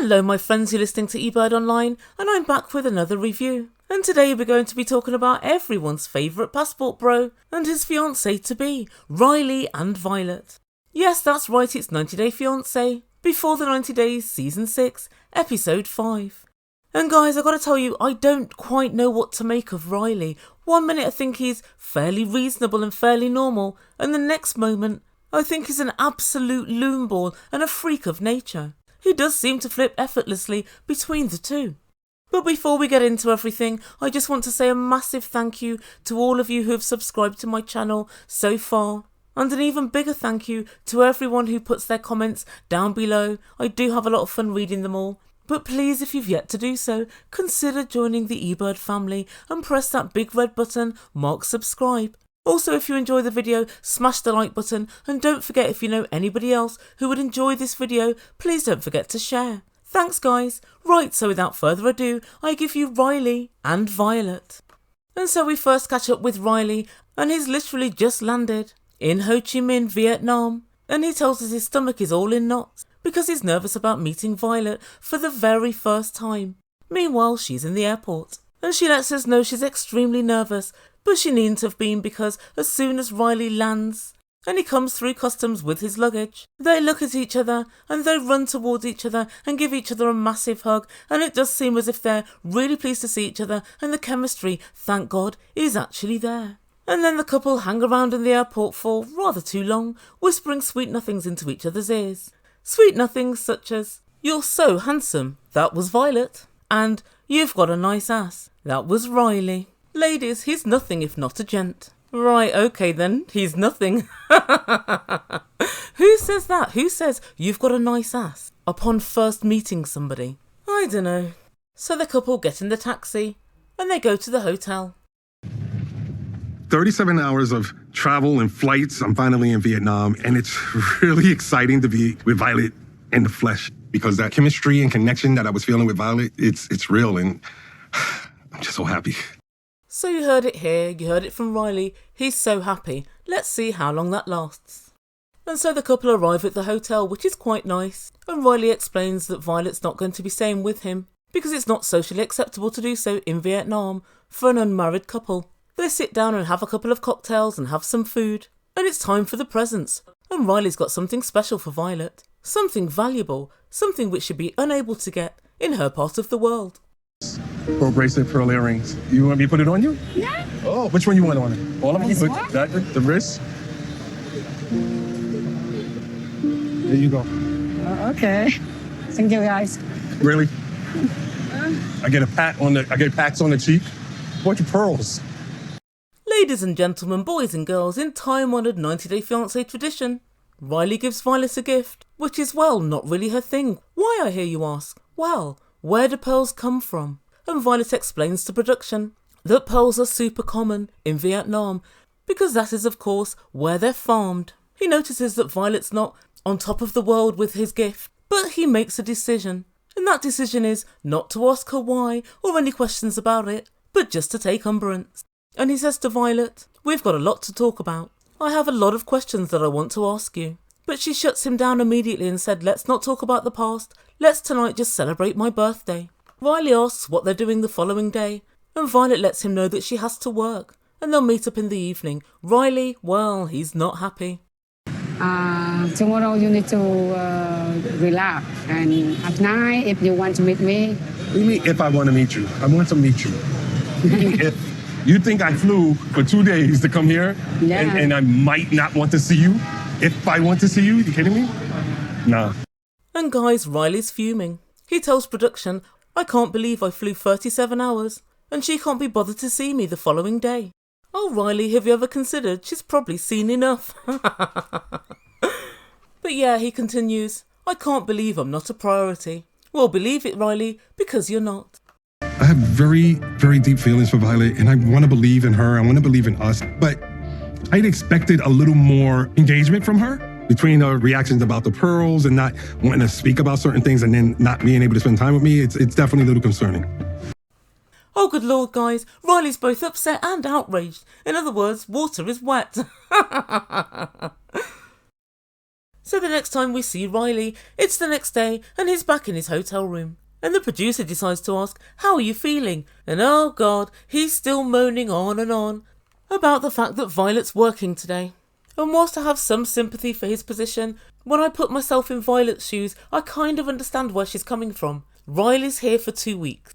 Hello my friends, you're listening to Ebird Online and I'm back with another review. And today we're going to be talking about everyone's favourite passport bro and his fiancée to be, Riley and Violet. Yes, that's right, it's 90 Day Fiancé, Before the 90 Days Season 6, Episode 5. And guys, I gotta tell you, I don't quite know what to make of Riley. One minute I think he's fairly reasonable and fairly normal, and the next moment I think he's an absolute loonball and a freak of nature. He does seem to flip effortlessly between the two. But before we get into everything, I just want to say a massive thank you to all of you who have subscribed to my channel so far. And an even bigger thank you to everyone who puts their comments down below. I do have a lot of fun reading them all. But please, if you've yet to do so, consider joining the Ebird family and press that big red button marked subscribe. Also, if you enjoy the video, smash the like button and don't forget, if you know anybody else who would enjoy this video, please don't forget to share. Thanks guys. Right, so without further ado, I give you Riley and Violet. And so we first catch up with Riley and he's literally just landed in Ho Chi Minh, Vietnam, and he tells us his stomach is all in knots because he's nervous about meeting Violet for the very first time. Meanwhile, she's in the airport and she lets us know she's extremely nervous, but she needn't have been because as soon as Riley lands and he comes through customs with his luggage, they look at each other and they run towards each other and give each other a massive hug, and it does seem as if they're really pleased to see each other and the chemistry, thank God, is actually there. And then the couple hang around in the airport for rather too long, whispering sweet nothings into each other's ears. Sweet nothings such as, "You're so handsome," that was Violet, and "You've got a nice ass," that was Riley. Ladies, he's nothing if not a gent. Right, okay then, he's nothing. Who says that? Who says you've got a nice ass upon first meeting somebody? I don't know. So the couple get in the taxi and they go to the hotel. 37 hours of travel and flights. I'm finally in Vietnam, and it's really exciting to be with Violet in the flesh because that chemistry and connection that I was feeling with Violet, it's real, and I'm just so happy. So you heard it here, you heard it from Riley. He's so happy. Let's see how long that lasts. And so the couple arrive at the hotel, which is quite nice, and Riley explains that Violet's not going to be staying with him because it's not socially acceptable to do so in Vietnam for an unmarried couple. They sit down and have a couple of cocktails and have some food, and it's time for the presents. And Riley's got something special for Violet, something valuable, something which she'd be unable to get in her part of the world. Pearl bracelet, pearl earrings. You want me to put it on you? Yeah. Oh, which one you want on it? All of them? This Look, one? that, the wrist. There you go. Okay. Thank you, guys. Really? I get pats on the cheek. Bunch of pearls. Ladies and gentlemen, boys and girls, in time-honoured 90 Day Fiancé tradition, Riley gives Violet a gift, which is, well, not really her thing. Why, I hear you ask? Well, where do pearls come from? And Violet explains to production that pearls are super common in Vietnam because that is, of course, where they're farmed. He notices that Violet's not on top of the world with his gift, but he makes a decision. And that decision is not to ask her why or any questions about it, but just to take umbrance. And he says to Violet, "We've got a lot to talk about. I have a lot of questions that I want to ask you." But she shuts him down immediately and said, "Let's not talk about the past. Let's tonight just celebrate my birthday." Riley asks what they're doing the following day, and Violet lets him know that she has to work, and they'll meet up in the evening. Riley, well, he's not happy. Tomorrow you need to relax, and at night, if you want to meet me. What do you mean if I want to meet you? I want to meet you. If you think I flew for 2 days to come here, Yeah. and I might not want to see you? If I want to see you kidding me? Nah. And guys, Riley's fuming. He tells production, "I can't believe I flew 37 hours, and she can't be bothered to see me the following day." Oh, Riley, have you ever considered she's probably seen enough? But yeah, he continues, "I can't believe I'm not a priority." Well, believe it, Riley, because you're not. I have very, very deep feelings for Violet, and I want to believe in her. I want to believe in us, but I'd expected a little more engagement from her between her reactions about the pearls and not wanting to speak about certain things and then not being able to spend time with me. It's definitely a little concerning. Oh, good Lord, guys. Riley's both upset and outraged. In other words, water is wet. So the next time we see Riley, it's the next day and he's back in his hotel room. And the producer decides to ask, how are you feeling? And oh god, he's still moaning on and on about the fact that Violet's working today. And whilst I have some sympathy for his position, when I put myself in Violet's shoes, I kind of understand where she's coming from. Riley's here for 2 weeks.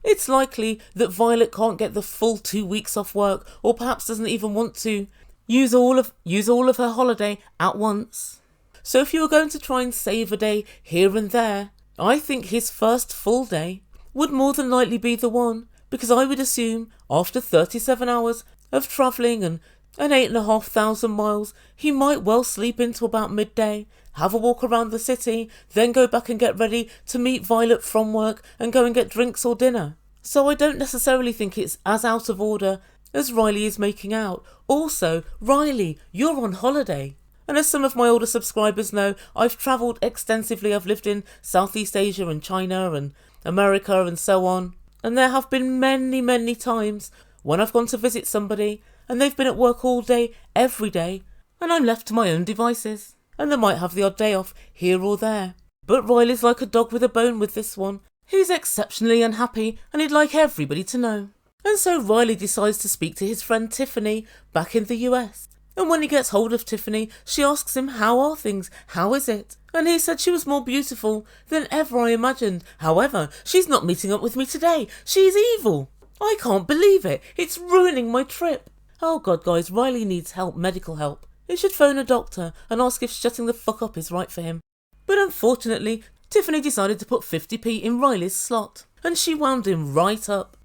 It's likely that Violet can't get the full 2 weeks off work, or perhaps doesn't even want to use all of her holiday at once. So if you were going to try and save a day here and there, I think his first full day would more than likely be the one, because I would assume after 37 hours of travelling and 8,500 miles, he might well sleep into about midday, have a walk around the city, then go back and get ready to meet Violet from work and go and get drinks or dinner. So I don't necessarily think it's as out of order as Riley is making out. Also, Riley, you're on holiday. And as some of my older subscribers know, I've travelled extensively. I've lived in Southeast Asia and China and America and so on. And there have been many, many times when I've gone to visit somebody and they've been at work all day, every day, and I'm left to my own devices. And they might have the odd day off here or there. But Riley's like a dog with a bone with this one. He's exceptionally unhappy and he'd like everybody to know. And so Riley decides to speak to his friend Tiffany back in the US. And when he gets hold of Tiffany, she asks him, how are things? How is it? And he said she was more beautiful than ever I imagined. However, she's not meeting up with me today. She's evil. I can't believe it. It's ruining my trip. Oh god, guys, Riley needs help, medical help. He should phone a doctor and ask if shutting the fuck up is right for him. But unfortunately, Tiffany decided to put 50p in Riley's slot. And she wound him right up.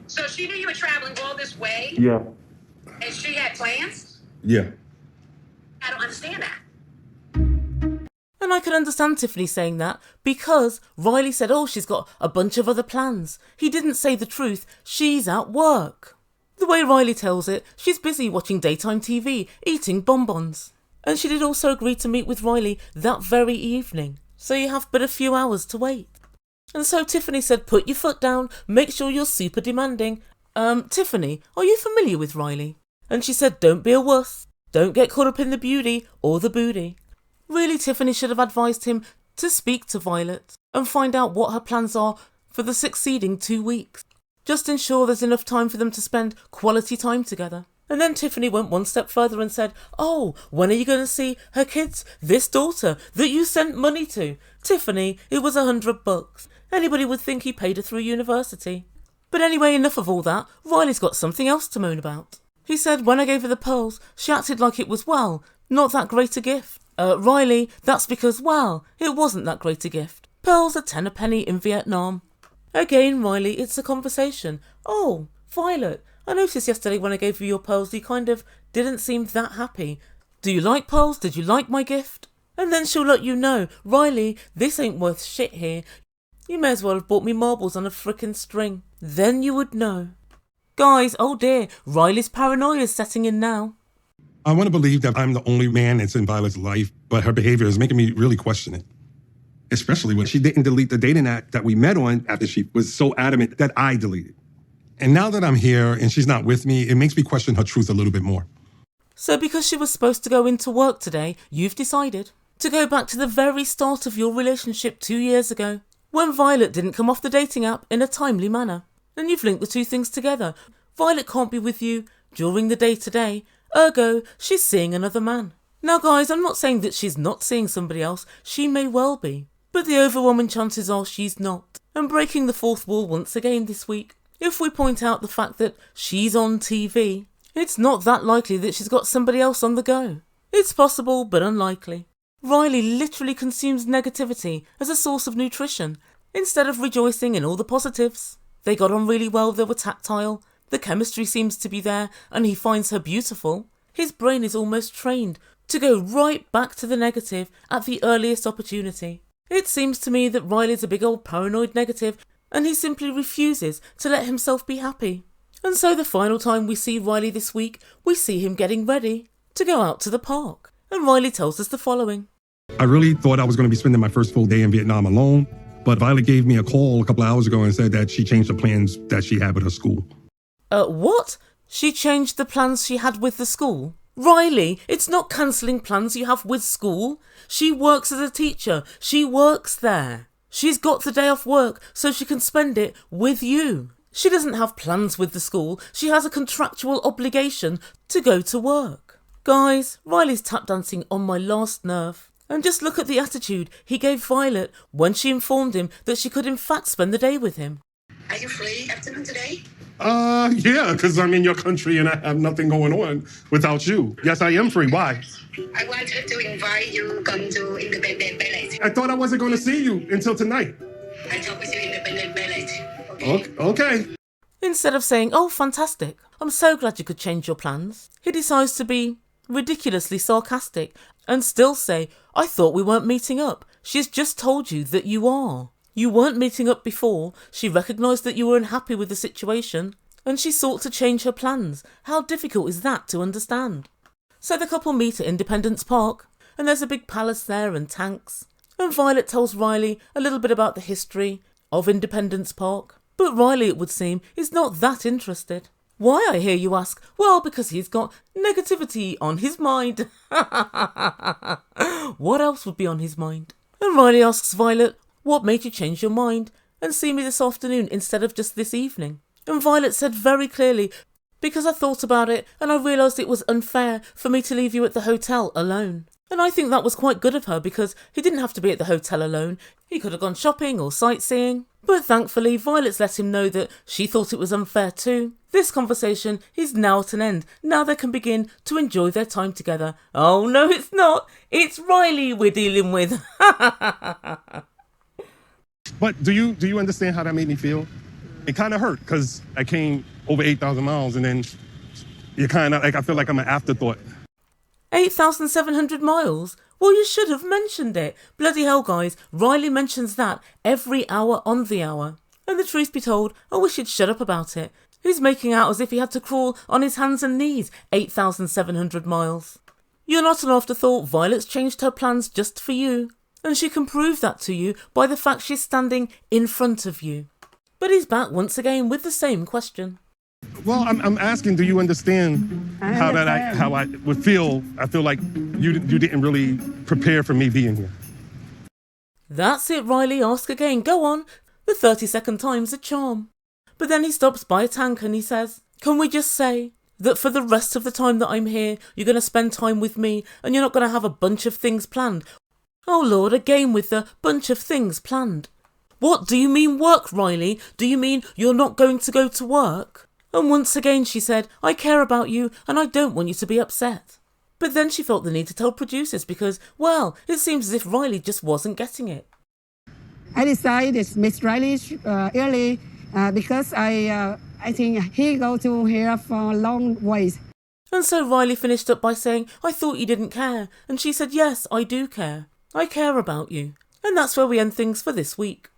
So she knew you were traveling all this way? Yeah. And she had plans? Yeah. I don't understand that. And I can understand Tiffany saying that because Riley said, oh, she's got a bunch of other plans. He didn't say the truth. She's at work. The way Riley tells it, she's busy watching daytime TV, eating bonbons. And she did also agree to meet with Riley that very evening. So you have but a few hours to wait. And so Tiffany said, put your foot down, make sure you're super demanding. Tiffany, are you familiar with Riley? And she said, don't be a wuss. Don't get caught up in the beauty or the booty. Really, Tiffany should have advised him to speak to Violet and find out what her plans are for the succeeding 2 weeks. Just ensure there's enough time for them to spend quality time together. And then Tiffany went one step further and said, oh, when are you going to see her kids? This daughter that you sent money to. Tiffany, it was $100. Anybody would think he paid her through university. But anyway, enough of all that. Riley's got something else to moan about. He said when I gave her the pearls, she acted like it was, well, not that great a gift. Riley, that's because, well, it wasn't that great a gift. Pearls are 10 a penny in Vietnam. Again, Riley, it's a conversation. Oh, Violet, I noticed yesterday when I gave you your pearls, you kind of didn't seem that happy. Do you like pearls? Did you like my gift? And then she'll let you know, Riley, this ain't worth shit here. You may as well have bought me marbles on a frickin' string. Then you would know. Guys, oh dear, Riley's paranoia is setting in now. I want to believe that I'm the only man that's in Violet's life, but her behavior is making me really question it. Especially when she didn't delete the dating app that we met on after she was so adamant that I deleted. And now that I'm here and she's not with me, it makes me question her truth a little bit more. So because she was supposed to go into work today, you've decided to go back to the very start of your relationship 2 years ago, when Violet didn't come off the dating app in a timely manner. And you've linked the two things together. Violet can't be with you during the day today, ergo, she's seeing another man. Now guys, I'm not saying that she's not seeing somebody else, she may well be. But the overwhelming chances are she's not. And breaking the fourth wall once again this week, if we point out the fact that she's on TV, it's not that likely that she's got somebody else on the go. It's possible, but unlikely. Riley literally consumes negativity as a source of nutrition, instead of rejoicing in all the positives. They got on really well, they were tactile, the chemistry seems to be there, and he finds her beautiful. His brain is almost trained to go right back to the negative at the earliest opportunity. It seems to me that Riley's a big old paranoid negative, and he simply refuses to let himself be happy. And so the final time we see Riley this week, we see him getting ready to go out to the park. And Riley tells us the following. I really thought I was going to be spending my first full day in Vietnam alone, but Violet gave me a call a couple of hours ago and said that she changed the plans that she had with her school. What? She changed the plans she had with the school? Riley, it's not cancelling plans you have with school. She works as a teacher. She works there. She's got the day off work so she can spend it with you. She doesn't have plans with the school. She has a contractual obligation to go to work. Guys, Riley's tap dancing on my last nerve. And just look at the attitude he gave Violet when she informed him that she could in fact spend the day with him. Are you free afternoon today? Yeah, because I'm in your country and I have nothing going on without you. Yes, I am free. Why? I wanted to invite you to come to Independent Village. I thought I wasn't going to see you until tonight. I talk with you in Independent Village. Okay. Instead of saying, oh, fantastic, I'm so glad you could change your plans, he decides to be ridiculously sarcastic and still say, I thought we weren't meeting up. She's just told you that you are. You weren't meeting up before. She recognised that you were unhappy with the situation and she sought to change her plans. How difficult is that to understand? So the couple meet at Independence Park and there's a big palace there and tanks. And Violet tells Riley a little bit about the history of Independence Park. But Riley, it would seem, is not that interested. Why, I hear you ask? Well, because he's got negativity on his mind. What else would be on his mind? And Riley asks Violet, what made you change your mind and see me this afternoon instead of just this evening? And Violet said very clearly, because I thought about it and I realised it was unfair for me to leave you at the hotel alone. And I think that was quite good of her because he didn't have to be at the hotel alone. He could have gone shopping or sightseeing. But thankfully, Violet's let him know that she thought it was unfair too. This conversation is now at an end. Now they can begin to enjoy their time together. Oh no, it's not. It's Riley we're dealing with. But do you understand how that made me feel? It kind of hurt because I came over 8,000 miles and then you kind of like, I feel like I'm an afterthought. 8,700 miles? Well, you should have mentioned it. Bloody hell, guys. Riley mentions that every hour on the hour. And the truth be told, I wish he'd shut up about it. He's making out as if he had to crawl on his hands and knees 8,700 miles. You're not an afterthought. Violet's changed her plans just for you. And she can prove that to you by the fact she's standing in front of you. But he's back once again with the same question. Well, I'm asking, do you understand how I would feel? I feel like you didn't really prepare for me being here. That's it, Riley. Ask again. Go on. The 30-second time's a charm. But then he stops by a tank and he says, can we just say that for the rest of the time that I'm here, you're going to spend time with me and you're not going to have a bunch of things planned? Oh Lord, again with the bunch of things planned. What do you mean work, Riley? Do you mean you're not going to go to work? And once again she said, I care about you and I don't want you to be upset. But then she felt the need to tell producers because, well, it seems as if Riley just wasn't getting it. I decided it's Miss Riley early because I think he go to here for long ways. And so Riley finished up by saying, I thought you didn't care. And she said, yes, I do care. I care about you. And that's where we end things for this week.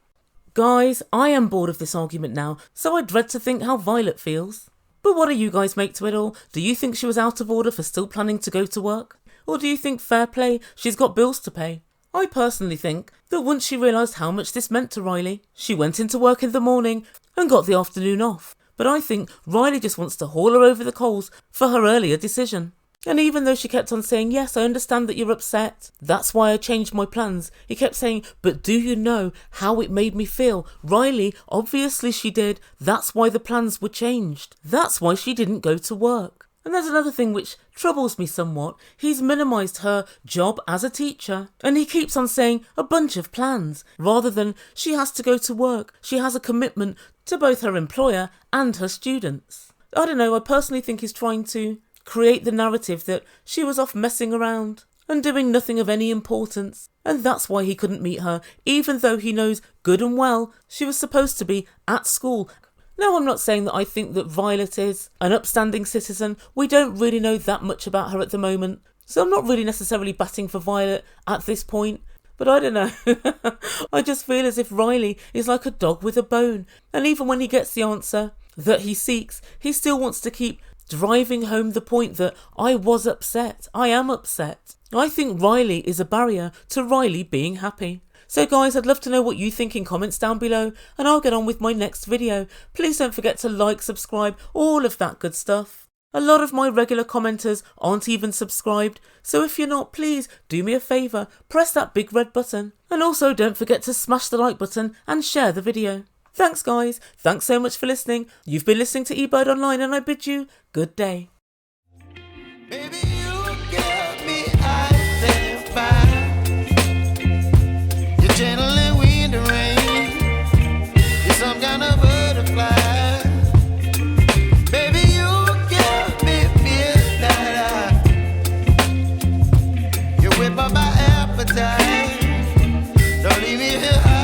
Guys, I am bored of this argument now, so I dread to think how Violet feels. But what do you guys make to it all? Do you think she was out of order for still planning to go to work? Or do you think fair play, she's got bills to pay? I personally think that once she realised how much this meant to Riley, she went into work in the morning and got the afternoon off. But I think Riley just wants to haul her over the coals for her earlier decision. And even though she kept on saying, yes, I understand that you're upset. That's why I changed my plans. He kept saying, but do you know how it made me feel? Riley, obviously she did. That's why the plans were changed. That's why she didn't go to work. And there's another thing which troubles me somewhat. He's minimised her job as a teacher. And he keeps on saying a bunch of plans, rather than she has to go to work. She has a commitment to both her employer and her students. I don't know, I personally think he's trying to create the narrative that she was off messing around and doing nothing of any importance, and that's why he couldn't meet her, even though he knows good and well she was supposed to be at school. Now, I'm not saying that I think that Violet is an upstanding citizen. We don't really know that much about her at the moment, so I'm not really necessarily batting for Violet at this point. But I don't know, I just feel as if Riley is like a dog with a bone, and even when he gets the answer that he seeks, he still wants to keep driving home the point that I was upset. I am upset. I think Riley is a barrier to Riley being happy. So guys, I'd love to know what you think in comments down below, and I'll get on with my next video. Please don't forget to like, subscribe, all of that good stuff. A lot of my regular commenters aren't even subscribed, so if you're not, please do me a favour, press that big red button. And also don't forget to smash the like button and share the video. Thanks guys, thanks so much for listening. You've been listening to Ebird Online and I bid you good day. Baby, you get me ice and fire. You're channeling wind and rain. You're some kind of butterfly. Baby, you give me midnight. You whip up my appetite. Don't leave me here high.